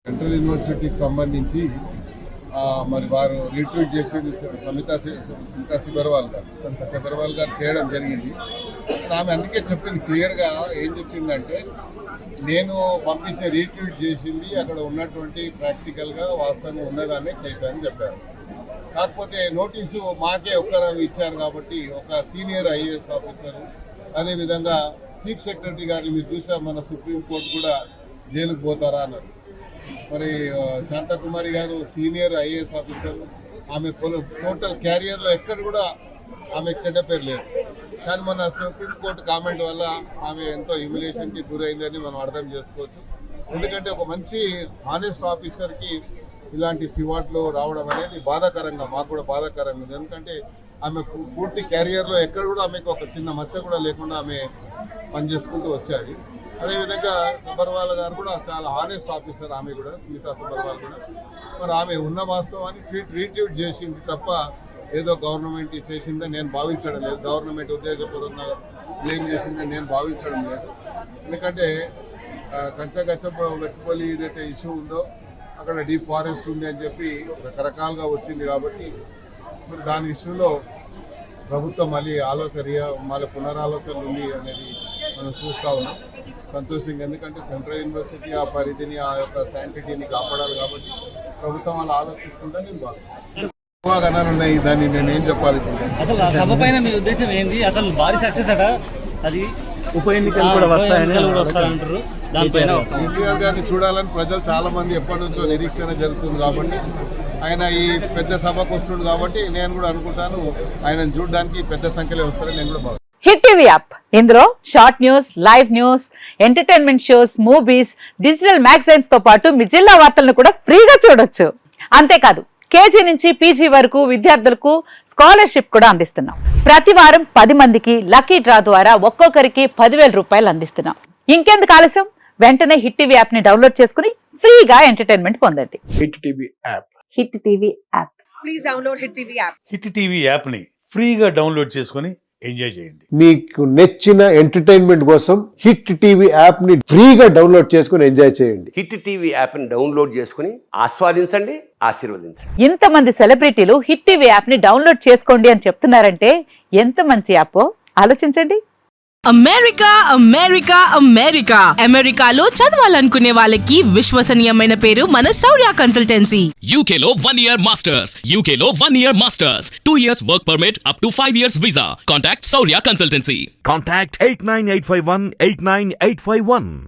Central యూనివర్సిటీకి సంబంధించి మరి వారు రీట్వీట్ చేసేది సమితా సిబర్వాల్ గారు చేయడం జరిగింది. ఆమె అందుకే చెప్పింది క్లియర్గా, ఏం చెప్పిందంటే నేను పంపించే రీట్వీట్ చేసింది అక్కడ ఉన్నటువంటి ప్రాక్టికల్గా వాస్తవంగా ఉన్నదాన్ని చేశానని చెప్పారు. కాకపోతే నోటీసు మాకే ఒక్కరు ఇచ్చారు కాబట్టి ఒక సీనియర్ ఐఏఎస్ ఆఫీసర్, అదేవిధంగా చీఫ్ సెక్రటరీ గారిని మీరు చూసారు, మన సుప్రీంకోర్టు కూడా జైలుకు పోతారా అన్నారు. మరి శాంతకుమారి గారు సీనియర్ ఐఏఎస్ ఆఫీసర్, ఆమె టోటల్ క్యారియర్లో ఎక్కడ కూడా ఆమె చెడ్డ పేరు లేదు. కానీ మన సుప్రీంకోర్టు కామెంట్ వల్ల ఆమె ఎంతో హ్యూమిలేషన్కి గురైందని మనం అర్థం చేసుకోవచ్చు. ఎందుకంటే ఒక మంచి హానెస్ట్ ఆఫీసర్కి ఇలాంటి చివాట్లు రావడం అనేది బాధాకరంగా, మాకు కూడా బాధాకరంగా ఉంది. ఎందుకంటే ఆమె పూర్తి క్యారియర్లో ఎక్కడ కూడా ఆమెకు ఒక చిన్న మచ్చ కూడా లేకుండా ఆమె పనిచేసుకుంటూ వచ్చాది. అదేవిధంగా సబర్వాల్ గారు కూడా చాలా హానెస్ట్ ఆఫీసర్, ఆమె కూడా స్మితా సబర్వాల్ కూడా. మరి ఆమె ఉన్న వాస్తవాన్ని రీట్వీట్ చేసింది తప్ప ఏదో గవర్నమెంట్ చేసిందని నేను భావించడం లేదు, గవర్నమెంట్ ఉద్దేశపూర్వకంగా బ్లేమ్ చేసిందని నేను భావించడం లేదు. ఎందుకంటే గచ్చిబౌలి ఏదైతే ఇష్యూ ఉందో అక్కడ డీప్ ఫారెస్ట్ ఉంది అని చెప్పి రకరకాలుగా వచ్చింది కాబట్టి మరి దాని ఇష్యూలో ప్రభుత్వం మళ్ళీ పునరాలోచనలు ఉంది అనేది మనం చూస్తూ ఉన్నాం. సంతోషంగా, ఎందుకంటే సెంట్రల్ యూనివర్సిటీ ఆ పరిధిని, ఆ యొక్క శాంటిటీని కాపాడాలి కాబట్టి ప్రభుత్వం అలా ఆలోచిస్తుందని నేను భావిస్తాను. ఉన్నాయి దాన్ని నేను ఏం చెప్పాలి. అసలు సభ పైన మీ ఉద్దేశం ఏంది? అసలు భారీ సక్సెస్ అట, అది ఉప ఎన్నికలు కూడా వస్తాయంటారు. దానిపైన కేసీఆర్ గారిని చూడాలని ప్రజలు చాలా మంది ఎప్పటి నుంచో నిరీక్షణ జరుగుతుంది కాబట్టి ఆయన ఈ పెద్ద సభకు వస్తుంది కాబట్టి నేను కూడా అనుకుంటాను ఆయనను చూడడానికి పెద్ద సంఖ్యలో వస్తారని నేను కూడా భావిస్తాను. హిట్ టీవీ యాప్, ఇందులో short news, live news, entertainment shows, movies, digital magazines తో పాటు మీ జిల్లా వార్తలను కూడా ఫ్రీగా చూడొచ్చు. అంతేకాదు కేజీ నుంచి పీజీ వరకు విద్యార్థులకు స్కాలర్షిప్ కూడా అందిస్తున్నాం. ప్రతి వారం 10 మందికి లక్కీ డ్రా ద్వారా ఒక్కొక్కరికి 10,000 రూపాయలు అందిస్తున్నాం. ఇంకెందుకు ఆలస్యం, వెంటనే హిట్ టీవీ యాప్ ని డౌన్లోడ్ చేసుకుని ఫ్రీగా ఎంటర్టైన్మెంట్ పొందండి. Hit TV app. Hit TV app. Please download hit TV app. Hit TV app ని ఫ్రీగా డౌన్లోడ్ చేసుకుని ఎంజాయ్ చేయండి. మీకు నచ్చిన ఎంటర్టైన్మెంట్ కోసం హిట్ టీవీ యాప్ ని ఫ్రీగా డౌన్లోడ్ చేసుకుని ఎంజాయ్ చేయండి. హిట్ టీవీ యాప్ ని డౌన్లోడ్ చేసుకుని ఆస్వాదించండి, ఆశీర్వదించండి. ఇంతమంది సెలబ్రిటీలు హిట్ టీవీ యాప్ ని డౌన్లోడ్ చేసుకోండి అని చెప్తున్నారంటే ఎంత మంచి యాప్ ఆలోచించండి. అమెరికా అమెరికా అమెరికా అమెరికాలో చదవాలనుకునే వాళ్ళకి విశ్వసనీయమైన పేరు మన శౌర్య కన్సల్టెన్సీ. UK లో 1 year masters, UK లో 1 year masters, 2 years work permit up to 5 years visa. Contact Saurya Consultancy. Contact 89851 89851.